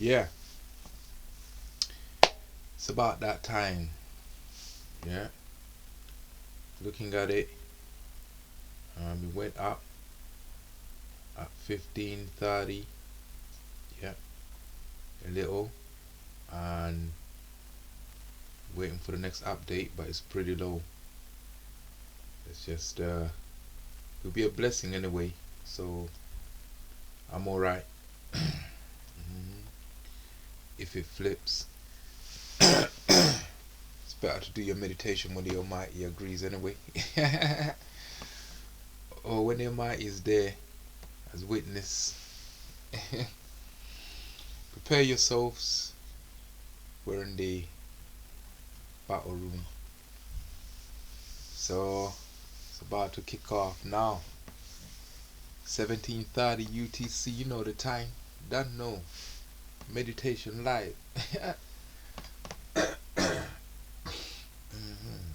yeah, it's about that time. Yeah, looking at it, it went up at 15.30. Yeah, a little, and waiting for the next update, but it's pretty low. It's just it'll be a blessing anyway. So I'm all right. Mhm. If it flips, it's better to do your meditation when the Almighty agrees anyway. Or when the Almighty is there as witness. Prepare yourselves. We're in the battle room. So it's about to kick off now. 17:30 UTC, you know the time. Don't know. Meditation live. Mhm.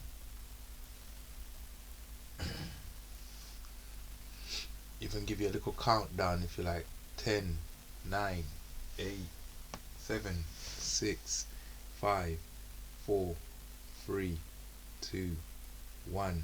Even give you a little countdown if you like. 10, 9, 8, 7, 6, 5, 4, 3, 2, 1.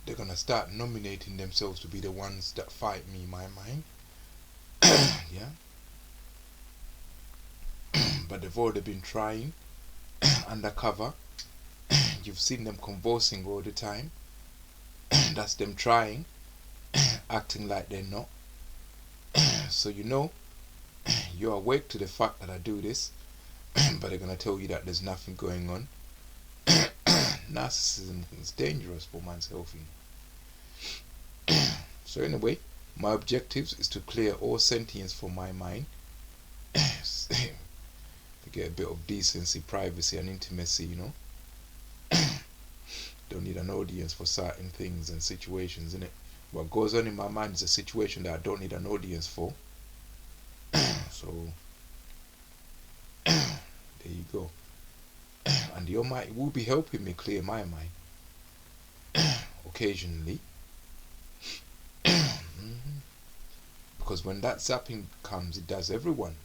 They're gonna start nominating themselves to be the ones that fight me, my mind. Yeah, but they've already been trying undercover. You've seen them convulsing all the time. That's them trying, acting like they're not. So you know, you're awake to the fact that I do this, but they're gonna tell you that there's nothing going on. Narcissism is dangerous for man's health. So anyway, my objectives is to clear all sentience from my mind, to get a bit of decency, privacy, and intimacy. Don't need an audience for certain things and situations, innit? What goes on in my mind is a situation that I don't need an audience for. So there you go. And the Almighty will be helping me clear my mind occasionally. Mhm. Because when that zapping comes, it does everyone.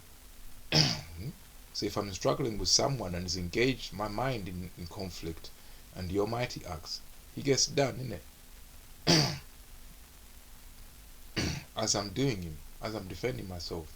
So if I'm struggling with someone and is engaged my mind in conflict, and the Almighty acts, He gets done, innit? As I'm doing Him, as I'm defending myself.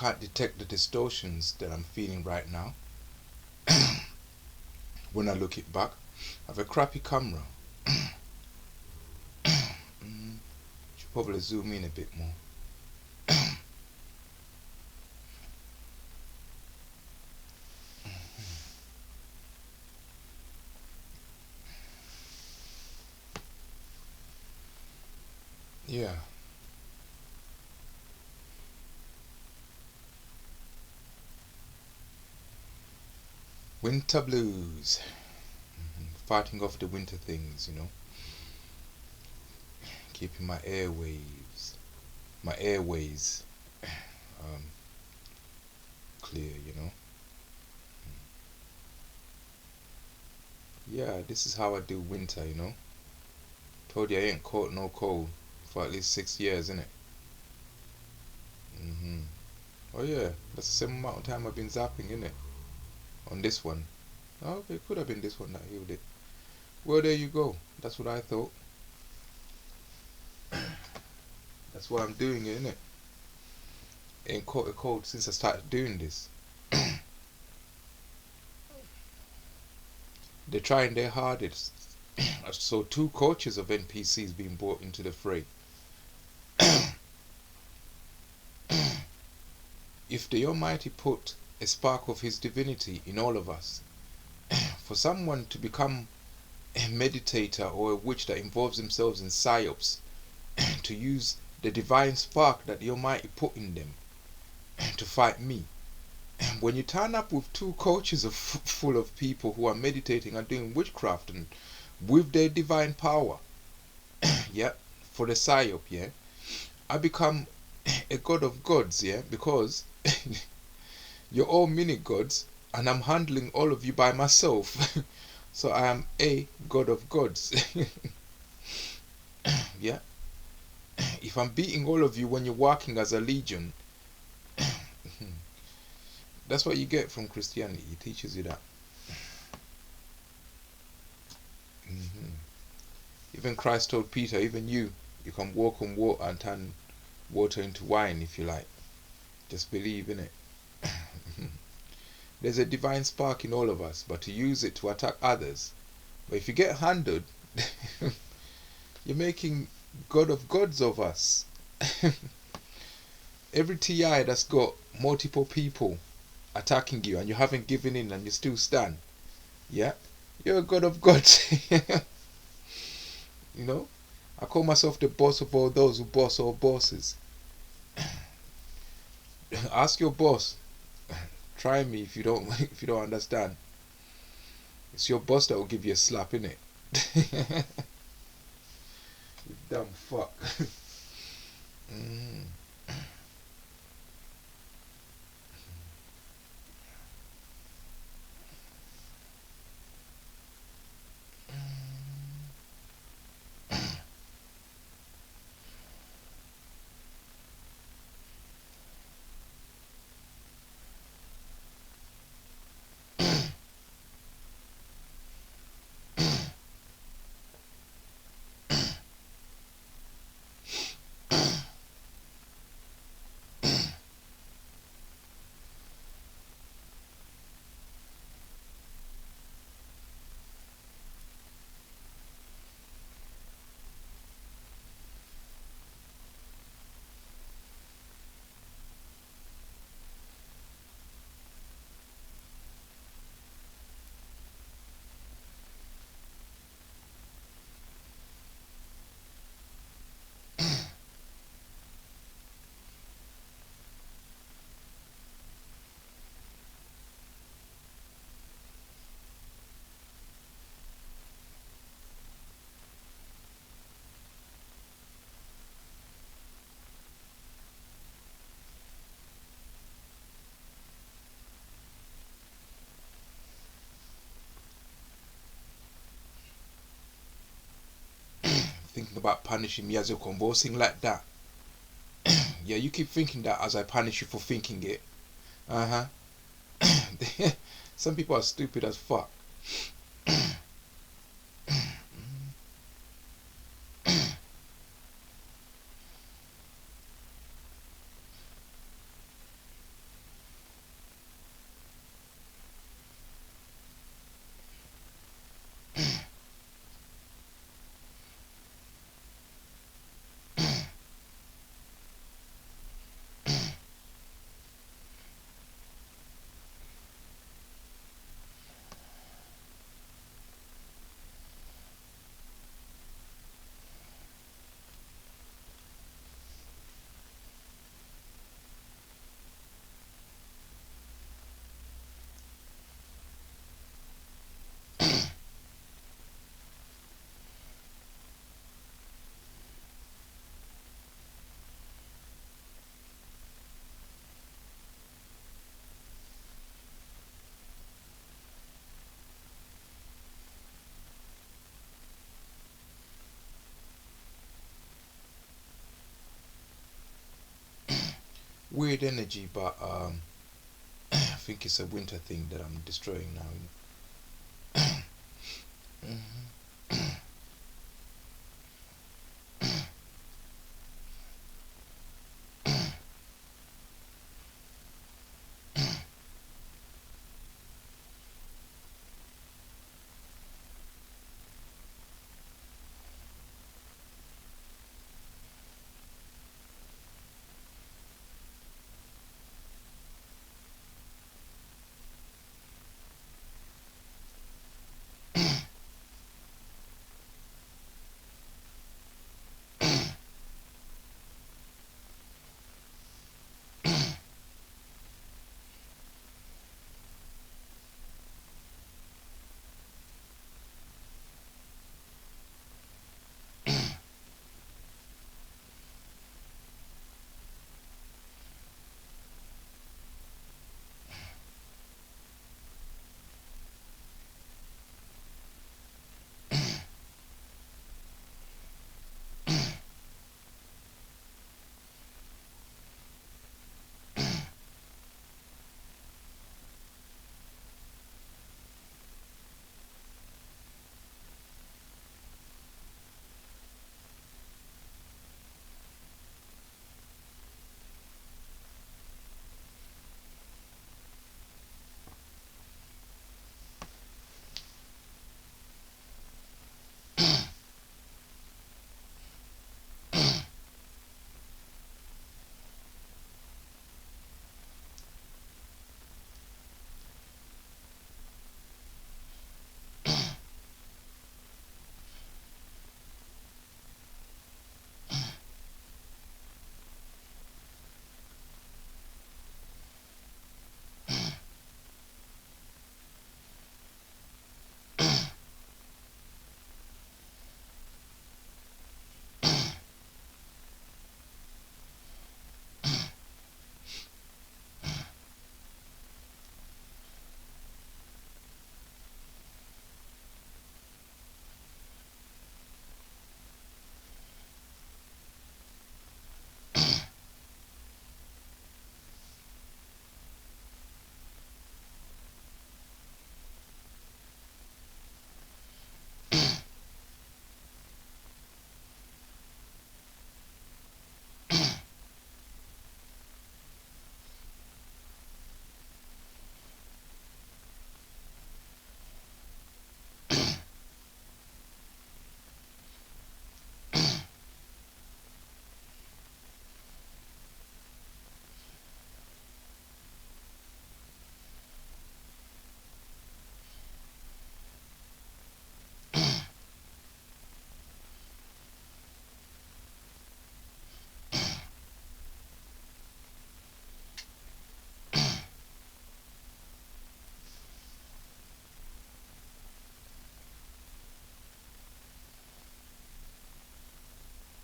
can't detect the distortions that I'm feeling right now when I look it back. I have a crappy camera. Should probably zoom in a bit more. Yeah. Winter blues. Fighting off the winter things, keeping my airways um, clear. Yeah, this is how I do winter. Told you I ain't caught no cold for at least 6 years, innit? Oh yeah, that's the same amount of time I've been zapping, innit? On this one. Oh, okay, it could have been this one that healed it. Well, there you go. That's what I thought. That's why I'm doing it, innit? Ain't caught a cold since I started doing this. They're trying their hardest. So 2 coaches of NPCs being brought into the fray. If the Almighty put a spark of His divinity in all of us, for someone to become a meditator or a witch that involves themselves in psyops, to use the divine spark that the Almighty put in them to fight me. When you turn up with 2 coaches full of people who are meditating and doing witchcraft and with their divine power, yeah, for the psyop, yeah, I become a god of gods, yeah, because you're all mini gods and I'm handling all of you by myself. So I am a god of gods. Yeah. If I'm beating all of you when you're working as a legion, that's what you get from Christianity. It teaches you that. Even Christ told Peter, even you can walk on water and turn water into wine if you like. Just believe in it. There's a divine spark in all of us, but to use it to attack others. But if you get handled, you're making God of gods of us. Every TI that's got multiple people attacking you and you haven't given in and you still stand, yeah, you're a god of gods. I call myself the boss of all those who boss all bosses. Ask your boss. Try me if you don't if you don't understand. It's your boss that will give you a slap, innit? You dumb fuck. Thinking about punishing me as you're convulsing like that. Yeah, you keep thinking that as I punish you for thinking it. Some people are stupid as fuck. weird energy, but I think it's a winter thing that I'm destroying now.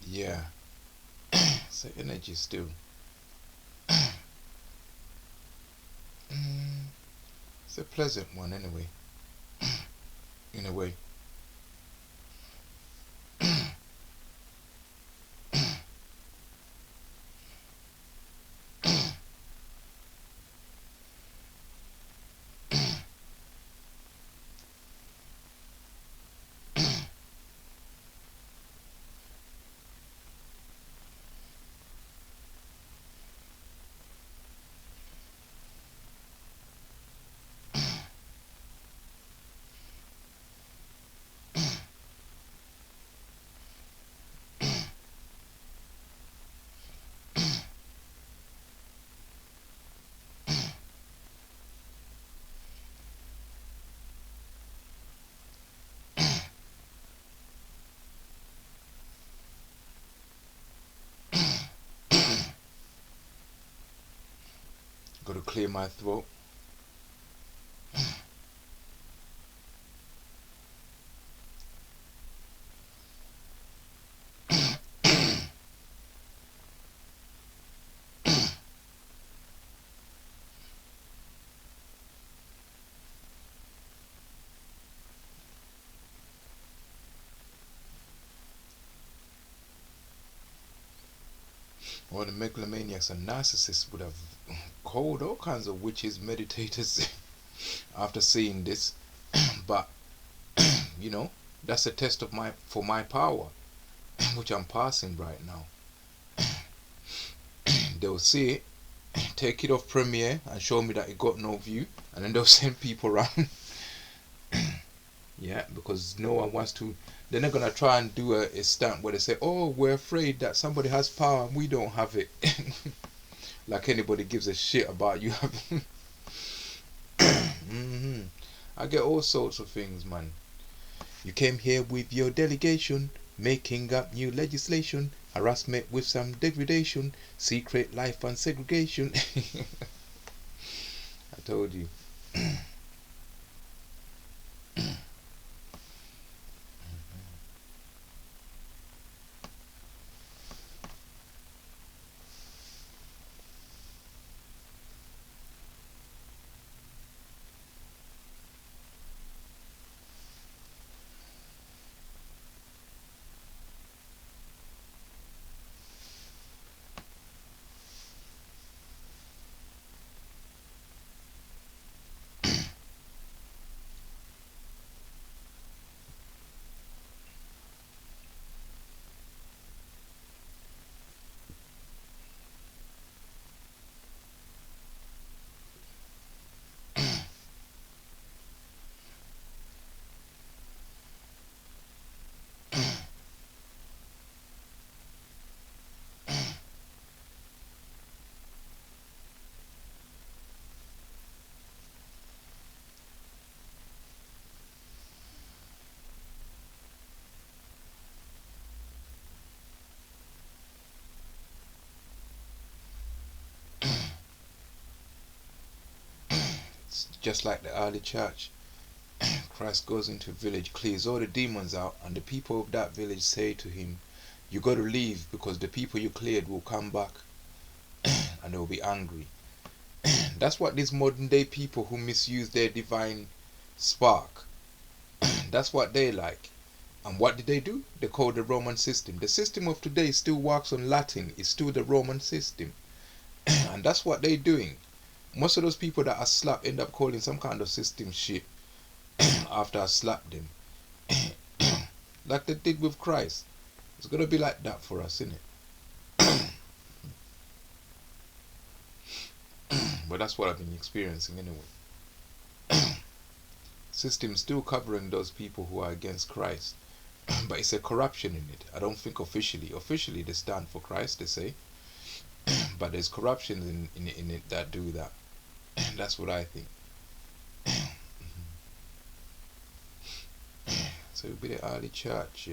Yeah, so energy still. Mm, it's a pleasant one anyway, in a way. Got to clear my throat. Or the megalomaniacs and narcissists would have called all kinds of witches, meditators after seeing this. But you know, that's a test of my power, which I'm passing right now. They'll see it, take it off Premiere and show me that it got no view, and then they'll send people around. Yeah, because no one wants to. They're not gonna try and do a stunt where they say, "Oh, we're afraid that somebody has power and we don't have it." Like anybody gives a shit about you having. I get all sorts of things, man. You came here with your delegation, making up new legislation, harassment with some degradation, secret life and segregation. I told you. It's just like the early church. Christ goes into a village, clears all the demons out, and the people of that village say to him, "You got to leave because the people you cleared will come back and they will be angry." That's what these modern day people who misuse their divine spark, that's what they like. And what did they do? They call the Roman system. The system of today still works on Latin. It's still the Roman system. And that's what they're doing. Most of those people that are slapped end up calling some kind of system shit after I slap them. Like they did with Christ. It's gonna be like that for us, isn't it? But that's what I've been experiencing anyway. System still covering those people who are against Christ. But it's a corruption in it. I don't think officially they stand for Christ, they say. But there's corruptions in it that do that. That's what I think. So it'll be the early church.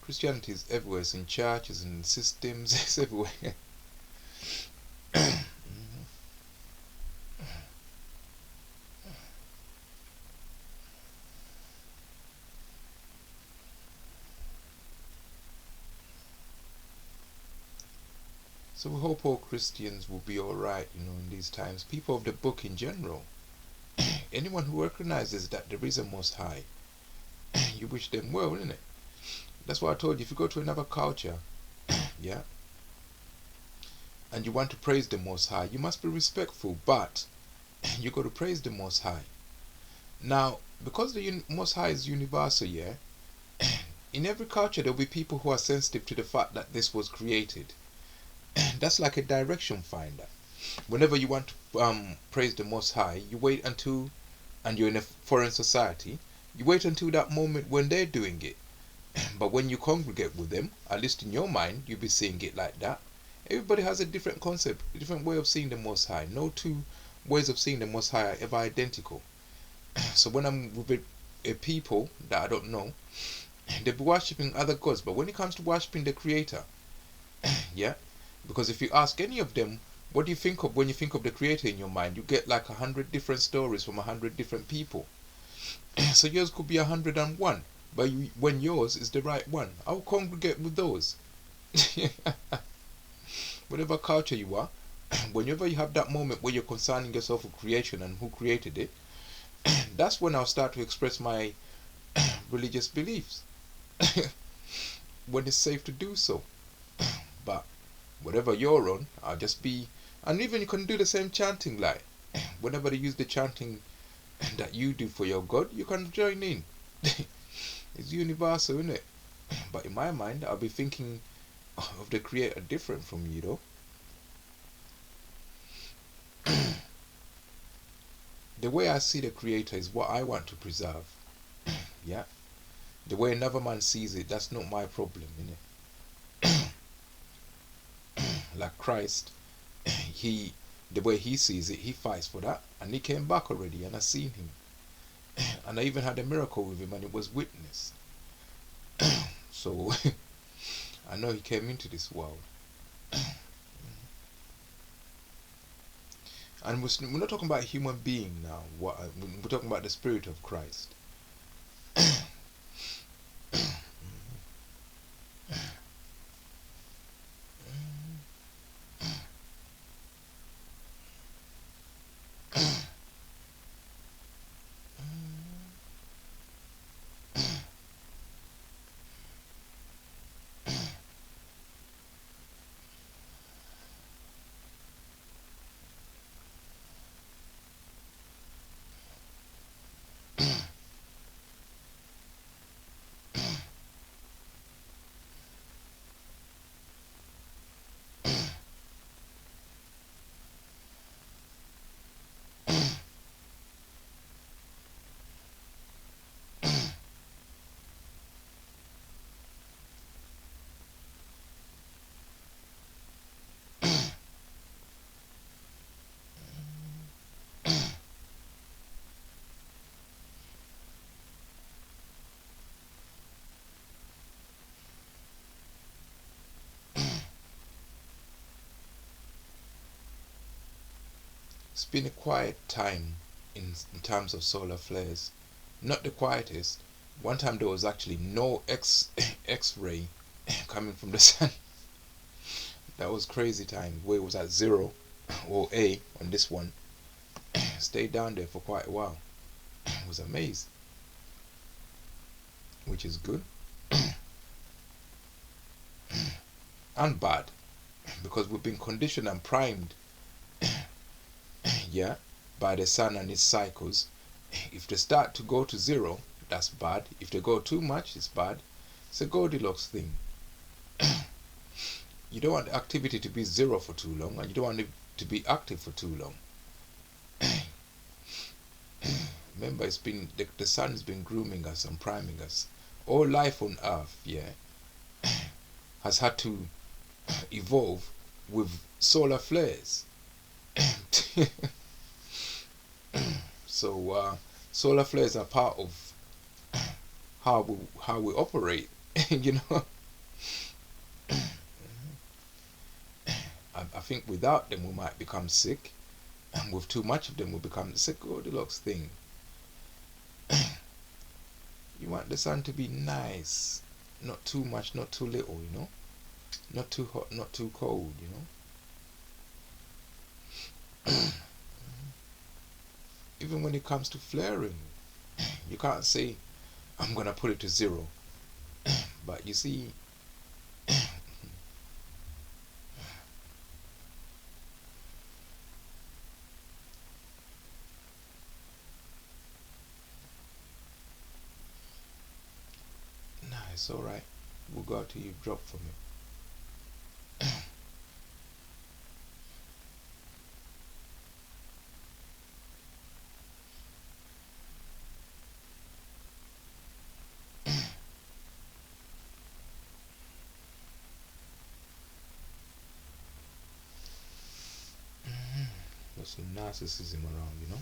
Christianity is everywhere. It's in churches and systems. It's everywhere. So we hope all Christians will be alright, in these times. People of the book in general. Anyone who recognizes that there is a Most High, you wish them well, isn't it? That's why I told you, if you go to another culture, yeah, and you want to praise the Most High, you must be respectful, but you got to praise the Most High. Now, because the Most High is universal, yeah, in every culture there will be people who are sensitive to the fact that this was created. That's like a direction finder. Whenever you want to praise the Most High, you wait until, and you're in a foreign society, you wait until that moment when they're doing it. But when you congregate with them, at least in your mind, you'll be seeing it like that. Everybody has a different concept, a different way of seeing the Most High. No two ways of seeing the Most High are ever identical. So when I'm with a people that I don't know, they'll be worshipping other gods. But when it comes to worshipping the Creator, yeah, because if you ask any of them, what do you think of when you think of the Creator in your mind, you get like 100 different stories from 100 different people. So yours could be 101, but when yours is the right one, I'll congregate with those. Whatever culture you are, whenever you have that moment where you're concerning yourself with creation and who created it, that's when I'll start to express my religious beliefs when it's safe to do so. But whatever you're on, I'll just be. And even you can do the same chanting, like whenever they use the chanting that you do for your God, you can join in. It's universal, isn't it? But in my mind, I'll be thinking of the Creator different from you, though. The way I see the Creator is what I want to preserve. Yeah. The way another man sees it, that's not my problem, innit? Like Christ, he, the way he sees it, he fights for that, and he came back already, and I seen him, and I even had a miracle with him, and it was witnessed. So I know he came into this world, and we're not talking about a human being now. We're talking about the Spirit of Christ. It's been a quiet time in terms of solar flares. Not the quietest. One time there was actually no X-ray coming from the sun. That was crazy time. Where it was at 0 or A on this one. Stayed down there for quite a while. Was amazed. Which is good. And bad. Because we've been conditioned and primed, yeah, by the sun and its cycles. If they start to go to 0, that's bad. If they go too much, it's bad. It's a Goldilocks thing. You don't want the activity to be 0 for too long, and you don't want it to be active for too long. Remember, it's been the sun has been grooming us and priming us. All life on Earth, yeah, has had to evolve with solar flares. So solar flares are part of how we operate. You know, I think without them we might become sick, and with too much of them we become the sick Goldilocks thing. You want the sun to be nice, not too much, not too little, you know, not too hot, not too cold, you know. Even when it comes to flaring, you can't say I'm gonna put it to 0. But you see, nah, it's alright. We'll go till you drop from it. There's some narcissism around, you know.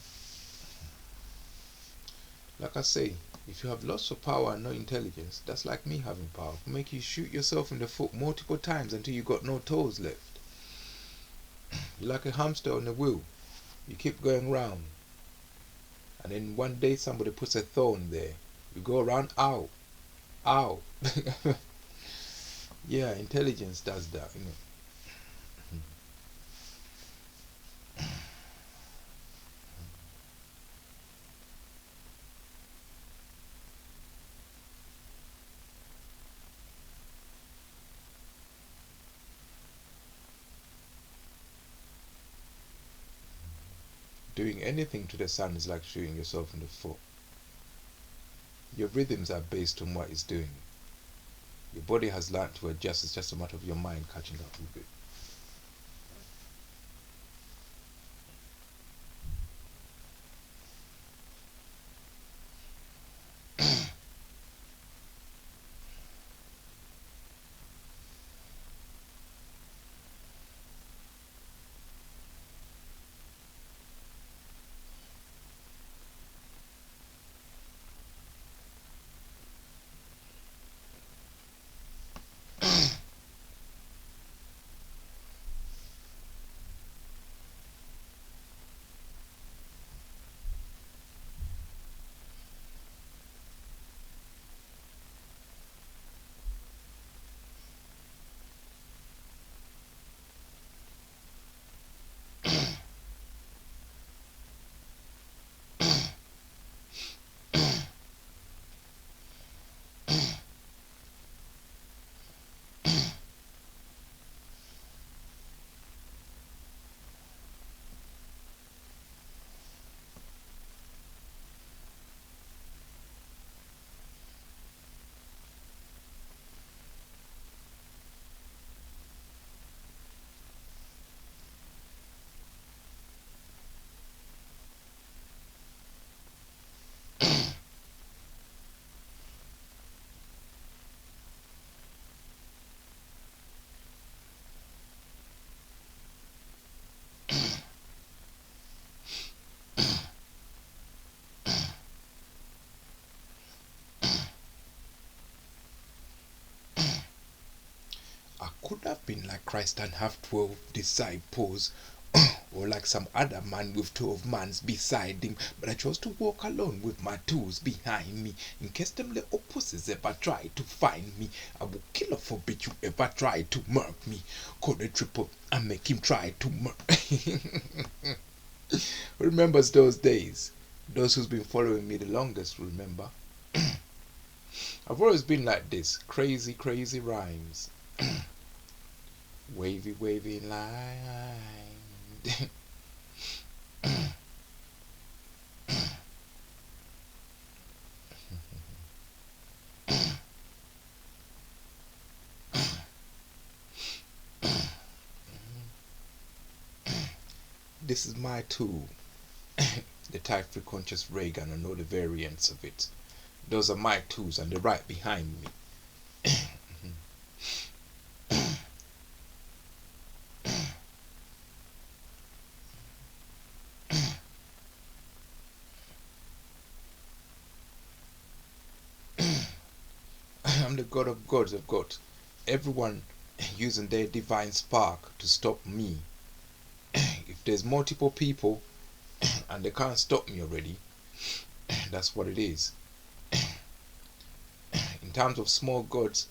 Like I say, if you have lots of power and no intelligence, that's like me having power. It'll make you shoot yourself in the foot multiple times until you got no toes left. You're like a hamster on a wheel. You keep going round, and then one day somebody puts a thorn there. You go around, ow, ow. Yeah, intelligence does that, you know. Doing anything to the sound is like shooting yourself in the foot. Your rhythms are based on what it's doing. Your body has learned to adjust. It's just a matter of your mind catching up with it. I could have been like Christ and have 12 disciples, or like some other man with 12 mans beside him, but I chose to walk alone with my tools behind me. In case them little pussies ever try to find me, I will kill or forbid you ever try to murk me. Call the triple and make him try to murk. Remembers those days? Those who's been following me the longest remember. I've always been like this, crazy, crazy rhymes. Wavy, wavy line. This is my tool. The type conscious ray gun. I know the variants of it. Those are my tools and they're right behind me. I'm the God of gods. I've got everyone using their divine spark to stop me. If there's multiple people and they can't stop me already, that's what it is. In terms of small gods,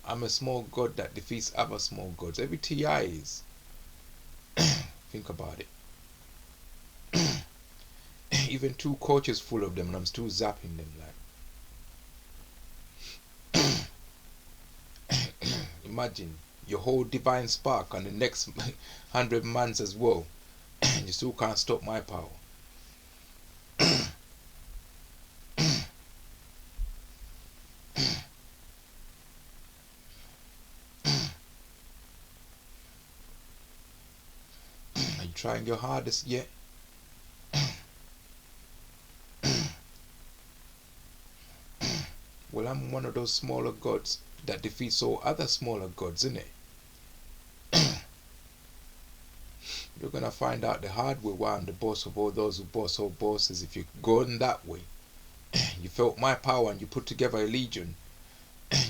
I'm a small god that defeats other small gods. Every TI is. Think about it. Even 2 coaches full of them and I'm still zapping them like. Imagine your whole divine spark and the next 100 mans as well. You still can't stop my power. Are you trying your hardest yet? Well, I'm one of those smaller gods that defeats all other smaller gods, innit? You're gonna find out the hard way why I'm the boss of all those who boss all bosses. If you're going that way, you felt my power and you put together a legion,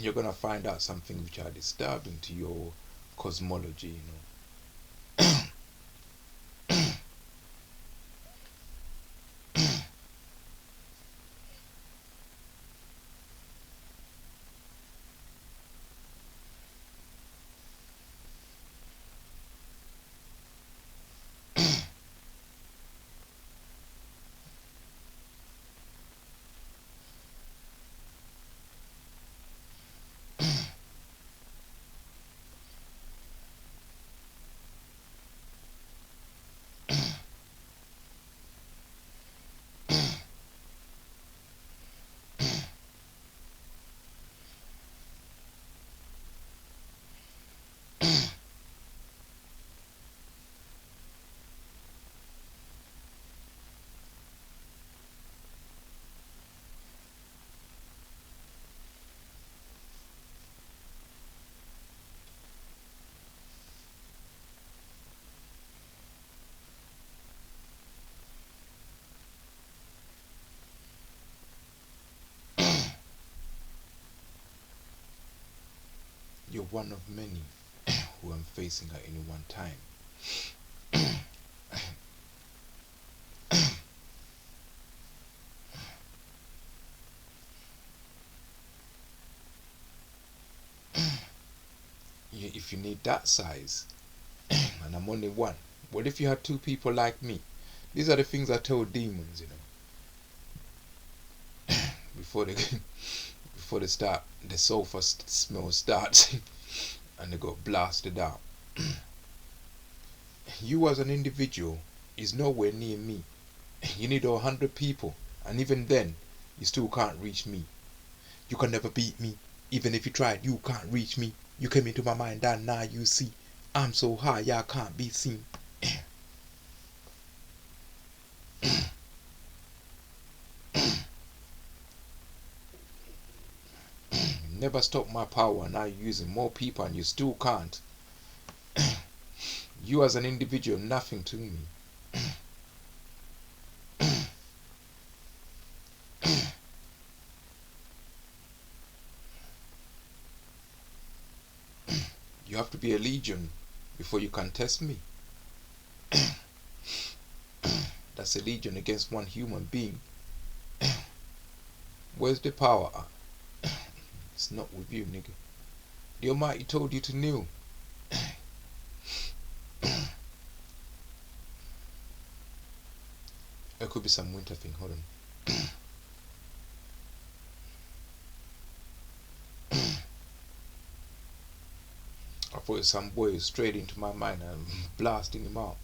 you're gonna find out something which are disturbing to your cosmology, you know. one of many who I'm facing at any one time. If you need that size, and I'm only one, what if you had two people like me? These are the things I tell demons, before they before they start, the sulfur smell starts, and they got blasted out. You as an individual is nowhere near me. You need 100 people, and even then, you still can't reach me. You can never beat me. Even if you tried, you can't reach me. You came into my mind and now you see I'm so high, I can't be seen. Never stop my power, now you're using more people and you still can't. You as an individual, nothing to me. You have to be a legion before you can test me. That's a legion against one human being. Where's the power at? It's not with you, nigga. The Almighty told you to kneel. It could be some winter thing, hold on. I thought some boy was straight into my mind and blasting him out.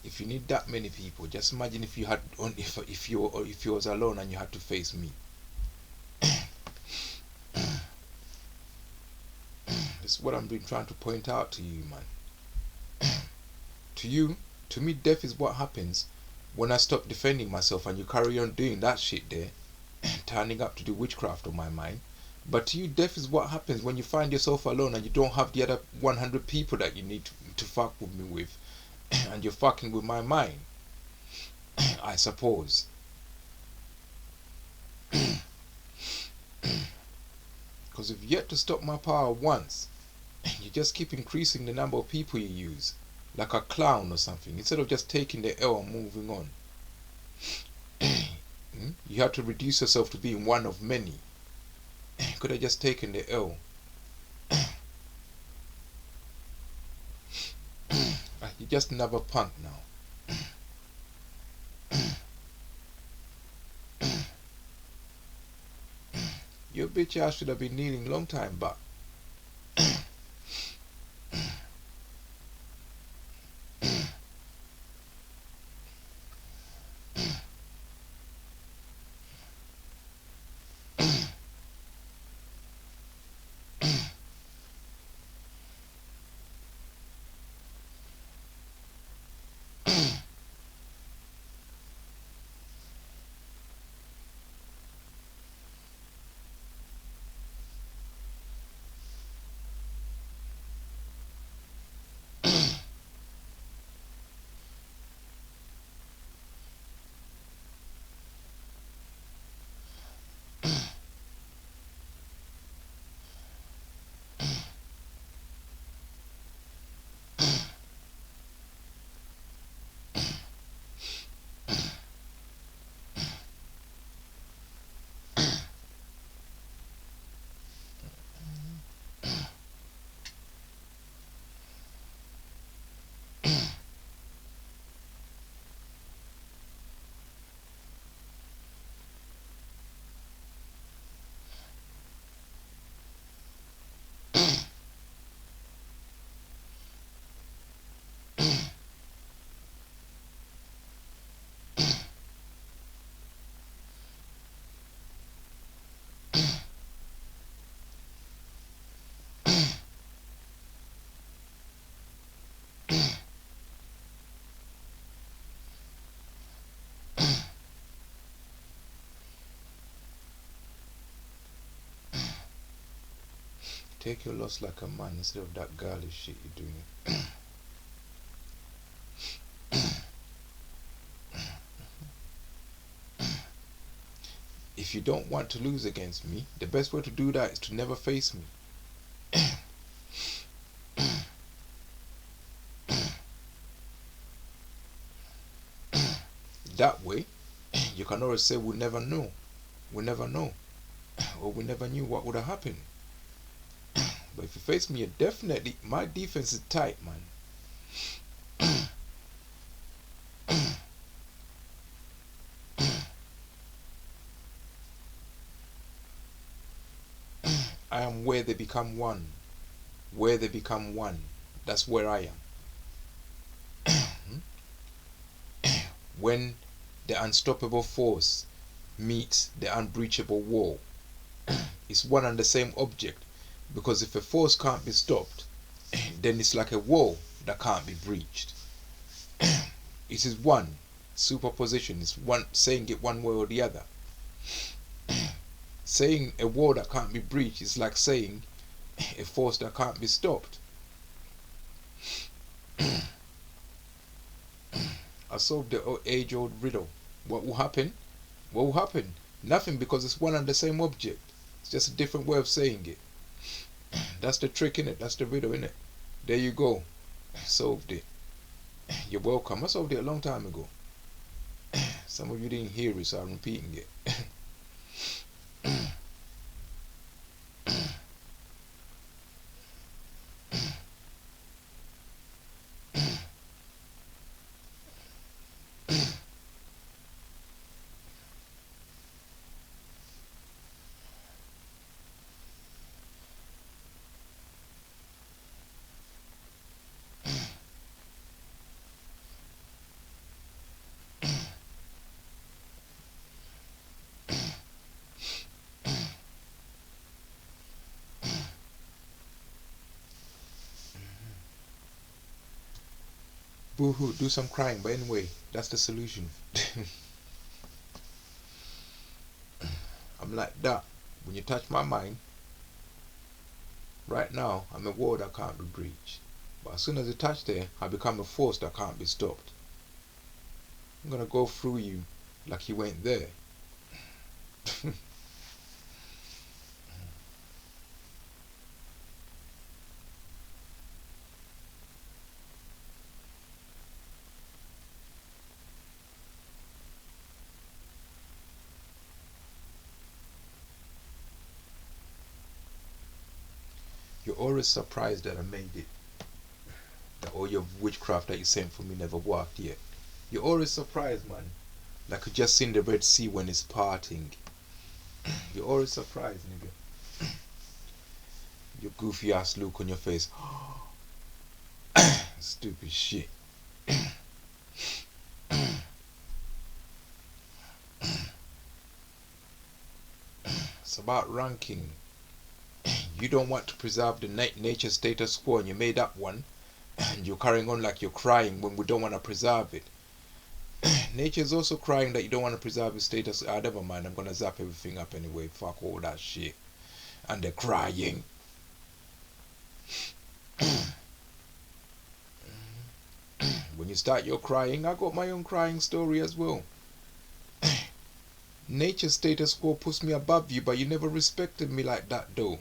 If you need that many people, just imagine if you had if you was alone and you had to face me. This is what I'm been trying to point out to you, man. To me, death is what happens when I stop defending myself and you carry on doing that shit there, turning up to do witchcraft on my mind. But to you, death is what happens when you find yourself alone and you don't have the other 100 people that you need to fuck with me with, and you're fucking with my mind, I suppose. Because if you yet to stop my power once, you just keep increasing the number of people you use, like a clown or something, instead of just taking the L and moving on. You have to reduce yourself to being one of many. You could have just taken the L. You're just another punk now. Your bitch ass should have been kneeling long time back. Take your loss like a man instead of that girlish shit you're doing. If you don't want to lose against me, the best way to do that is to never face me. That way, you can always say we'll never know. We'll never know. Or we never knew what would have happened. But if you face me, my defense is tight, man. I am where they become one. Where they become one. That's where I am. When the unstoppable force meets the unbreachable wall, it's one and the same object. Because if a force can't be stopped, then it's like a wall that can't be breached. It is one superposition. It's one saying it one way or the other. Saying a wall that can't be breached is like saying a force that can't be stopped. I solved the age-old riddle. What will happen? What will happen? Nothing, because it's one and the same object. It's just a different way of saying it. That's the trick, innit? That's the riddle, innit? There you go. Solved it. You're welcome. I solved it a long time ago. Some of you didn't hear it, so I'm repeating it. Boo-hoo, do some crying, but anyway, that's the solution. I'm like that. When you touch my mind, right now, I'm a wall that can't be breached. But as soon as you touch there, I become a force that can't be stopped. I'm gonna go through you like you went there. You're always surprised that I made it. That all your witchcraft that you sent for me never worked yet. You're always surprised, man. Like you just seen the Red Sea when it's parting. You're always surprised, nigga. Your goofy ass look on your face. Stupid shit. It's about ranking. You don't want to preserve the nature status quo, and you made up one, and you're carrying on like you're crying when we don't want to preserve it. Nature is also crying that you don't want to preserve its status. Never mind, I'm gonna zap everything up anyway. Fuck all that shit. And they're crying. When you start your crying, I got my own crying story as well. Nature's status quo puts me above you, but you never respected me like that though.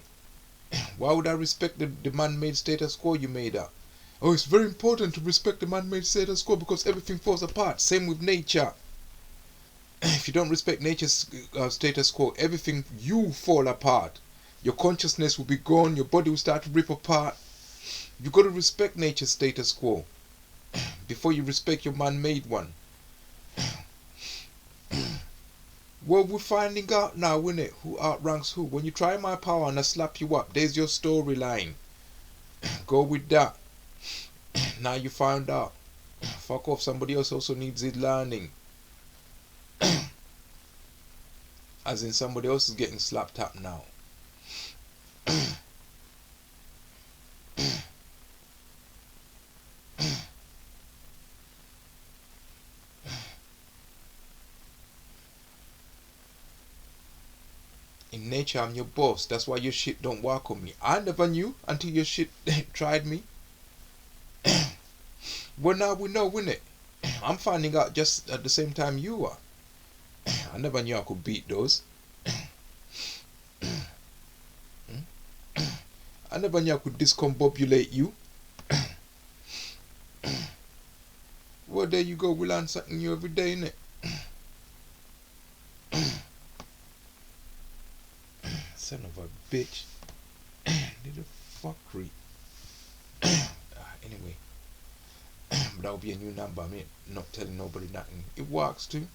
Why would I respect the man-made status quo you made up? Oh, it's very important to respect the man-made status quo because everything falls apart. Same with nature. If you don't respect nature's status quo, everything, you fall apart. Your consciousness will be gone. Your body will start to rip apart. You got to respect nature's status quo before you respect your man-made one. Well, we're finding out now, innit? Who outranks who. When you try my power and I slap you up, there's your storyline. Go with that. Now you found out. Fuck off, somebody else also needs it learning. As in somebody else is getting slapped up now. In nature, I'm your boss. That's why your shit don't work on me. I never knew until your shit tried me. Well, now we know, innit? I'm finding out just at the same time you are. I never knew I could beat those. I never knew I could discombobulate you. Well, there you go. We learn something new every day, innit? Son of a bitch. Little fuckery. Anyway. But that'll be a new number. I mean, not telling nobody nothing. It works too.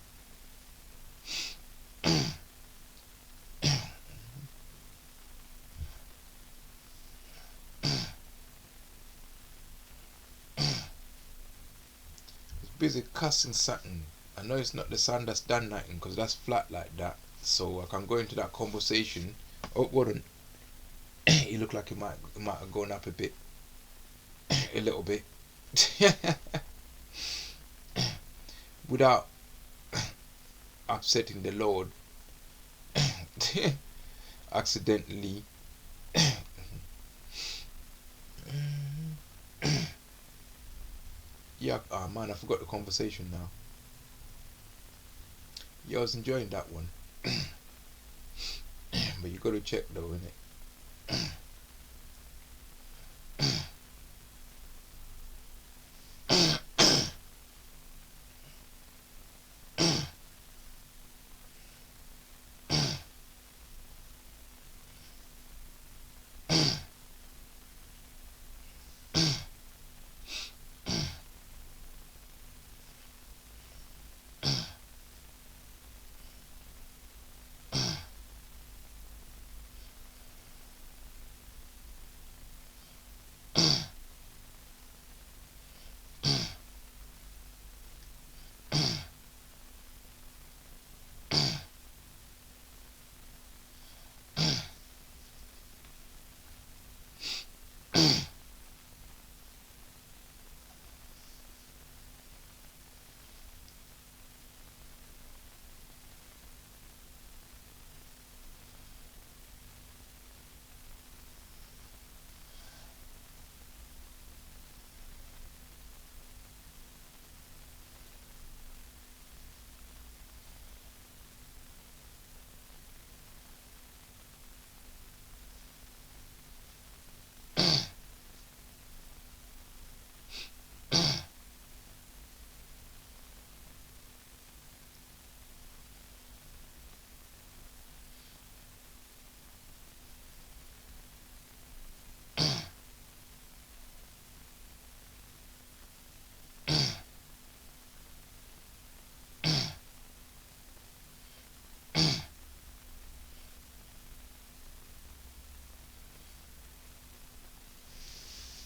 Busy cussing something. I know it's not the sound that's done nothing because that's flat like that. So I can go into that conversation. Oh, hold on. It looked like it might have gone up a bit. A little bit. Without upsetting the Lord. Accidentally. Yeah, man, I forgot the conversation now. Yeah, I was enjoying that one. But you gotta check though, innit?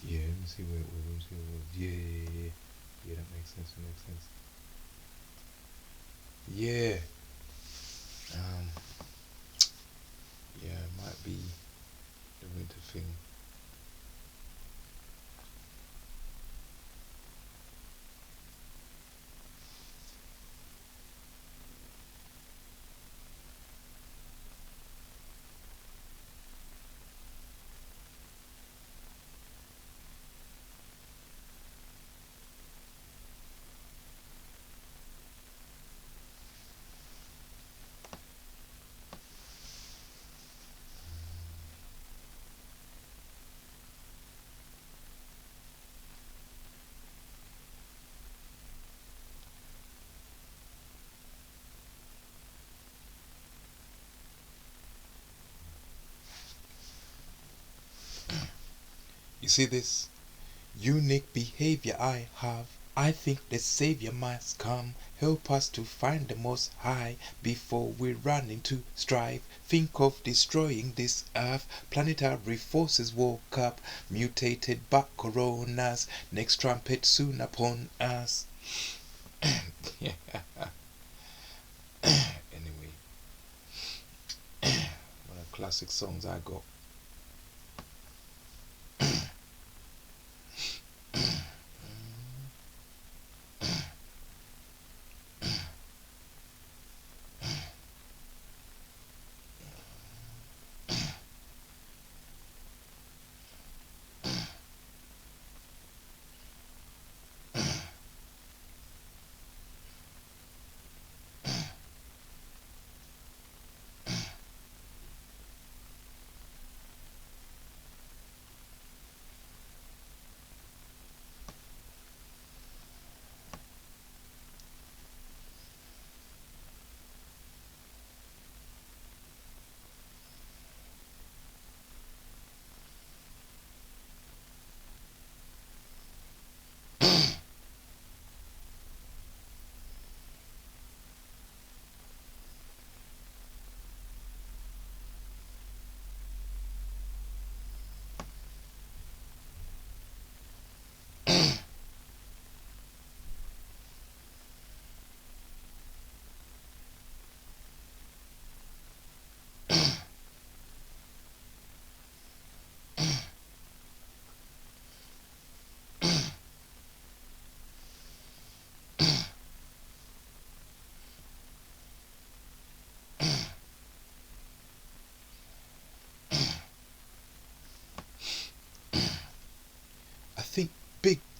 Yeah, let me see where it was. Let me see where it was. Yeah. Yeah, that makes sense. That makes sense. Yeah. Um. Yeah, it might be the winter thing. You see this unique behavior I have? I think the Savior must come, help us to find the Most High before we run into strife. Think of destroying this earth. Planetary forces woke up, mutated back coronas. Next trumpet soon upon us. Anyway, one of the classic songs I got.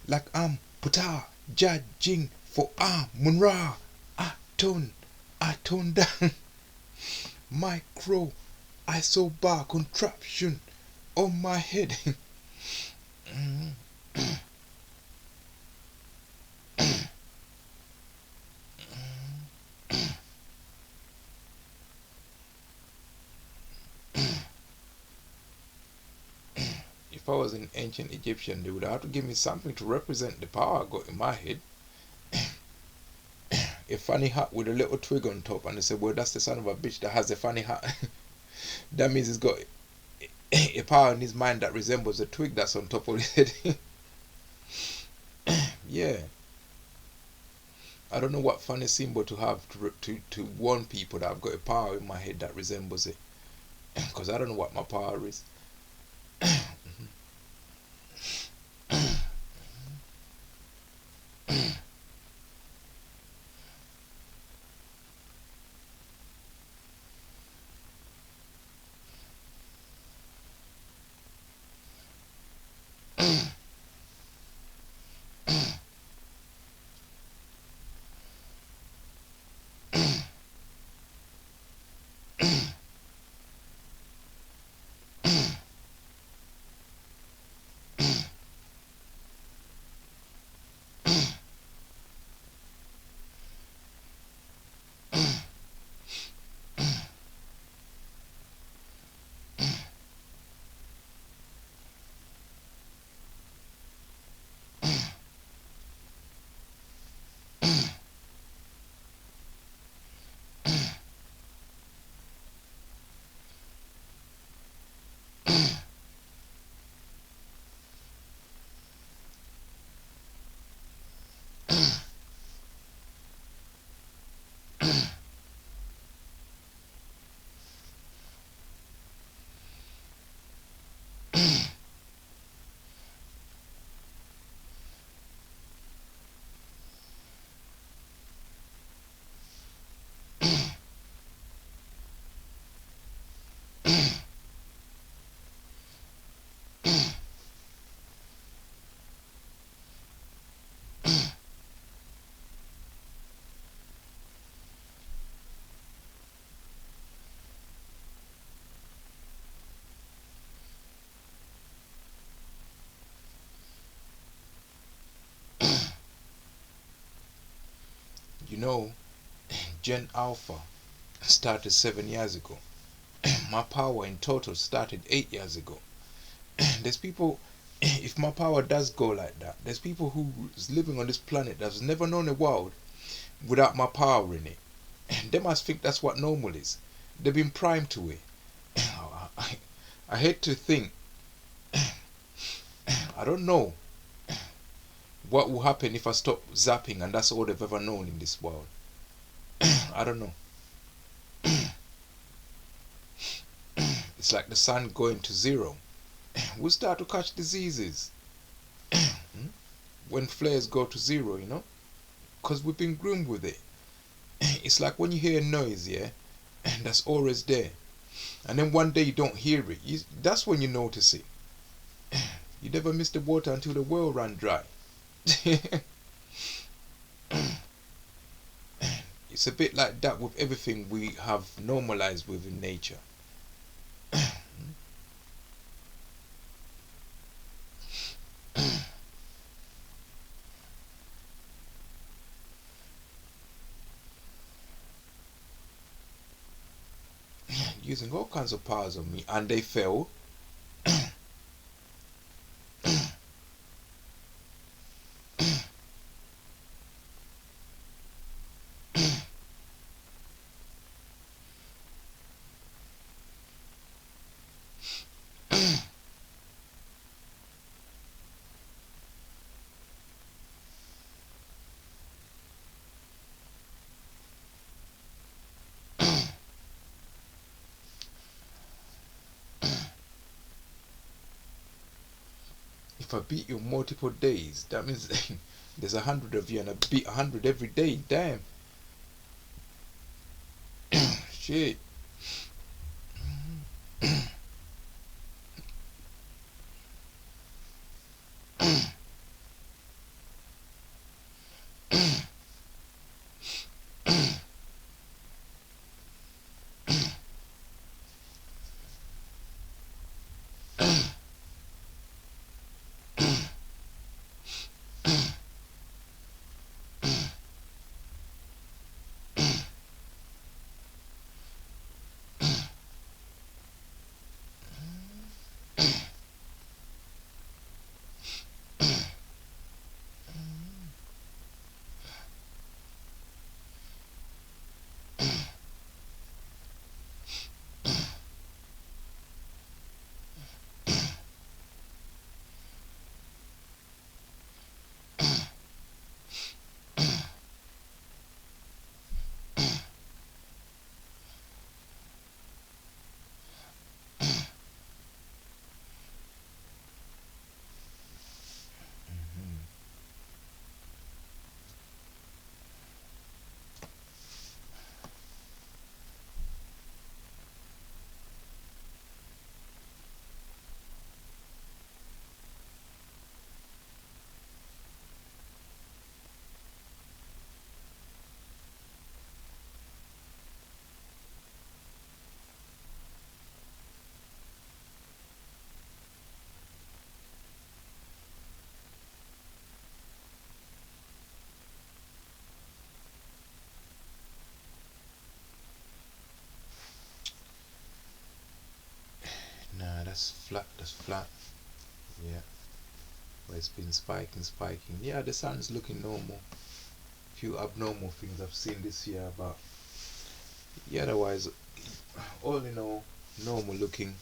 like puta judging for munra I tone down micro isobar contraption on my head. If I was an ancient Egyptian, they would have to give me something to represent the power I got in my head. A funny hat with a little twig on top, and they said, well, that's the son of a bitch that has a funny hat. That means he's got a power in his mind that resembles a twig that's on top of his head. Yeah. I don't know what funny symbol to have to warn people that I've got a power in my head that resembles it. Because I don't know what my power is. You know, Gen Alpha started 7 years ago. My power in total started 8 years ago. There's people, if my power does go like that, there's people who's living on this planet that's never known a world without my power in it. They must think that's what normal is. They've been primed to it. I, I hate to think, I don't know what will happen if I stop zapping and that's all they've ever known in this world. I don't know. It's like the sun going to zero. We'll start to catch diseases when flares go to zero, you know? Because we've been groomed with it. It's like when you hear a noise, yeah? That's always there. And then one day you don't hear it. That's when you notice it. You never miss the water until the well ran dry. It's a bit like that with everything we have normalized within nature. Using all kinds of powers on me, and they fail. If I beat you multiple days, that means there's 100 of you, and I beat 100 every day. Damn. Shit. that's flat. That's flat. Yeah. But it's been spiking. Yeah, the sun's looking normal. Few abnormal things I've seen this year, but yeah, otherwise, all in all, normal looking.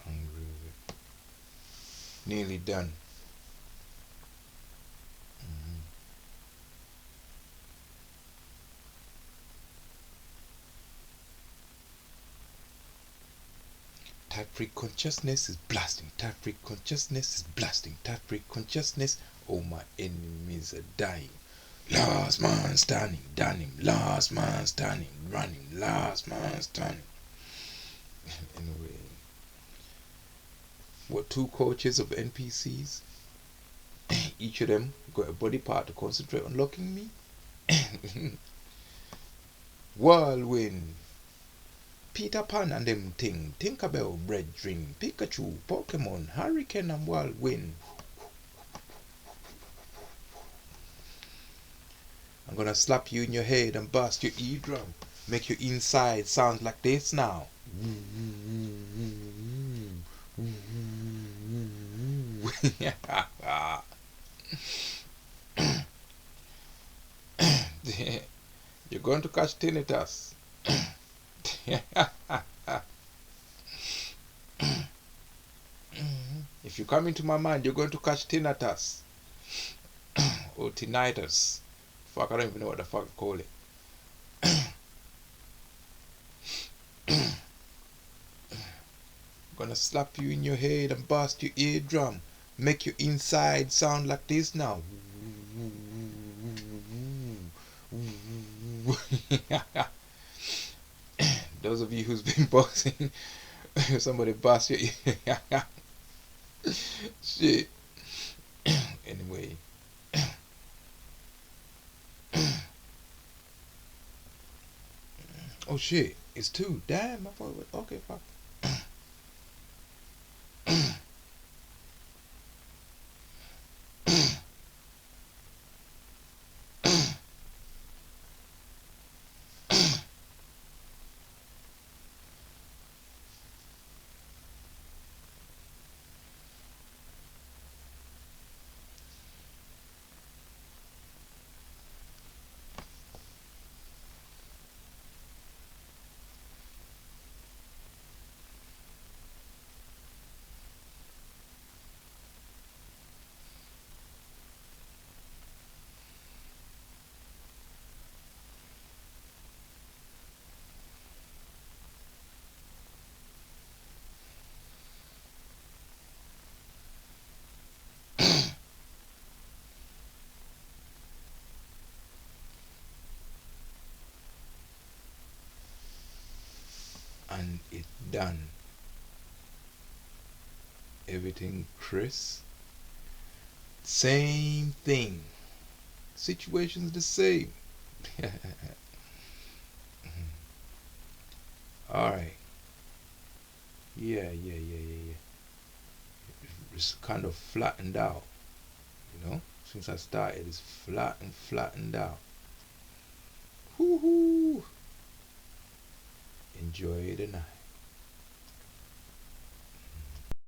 Hungry with it. Nearly done. Type consciousness is blasting. Type consciousness is blasting. Type consciousness. Oh, my enemies are dying. Last man standing, done him. Last man standing, running. Last man standing. Anyway, what, two coaches of NPCs? Each of them got a body part to concentrate on locking me. Whirlwind, Peter Pan and them thing, Tinkerbell, Brethren, Pikachu, Pokemon, Hurricane and Whirlwind. I'm gonna slap you in your head and bust your eardrum. Make your inside sound like this now. You're going to catch tinnitus. If you come into my mind, you're going to catch tinnitus. Or tinnitus. Fuck, I don't even know what the fuck to call it. Gonna slap you in your head and bust your eardrum. Make your inside sound like this now. Those of you who's been boxing, somebody bust your ear. Shit. Anyway. Oh shit, it's two. Damn, I thought it was, okay, fuck. and it's done. Everything crisp. Same thing. Situation's the same. Alright. Yeah. It's kind of flattened out, you know? Since I started, it's flattened out. Woohoo! Enjoy the night.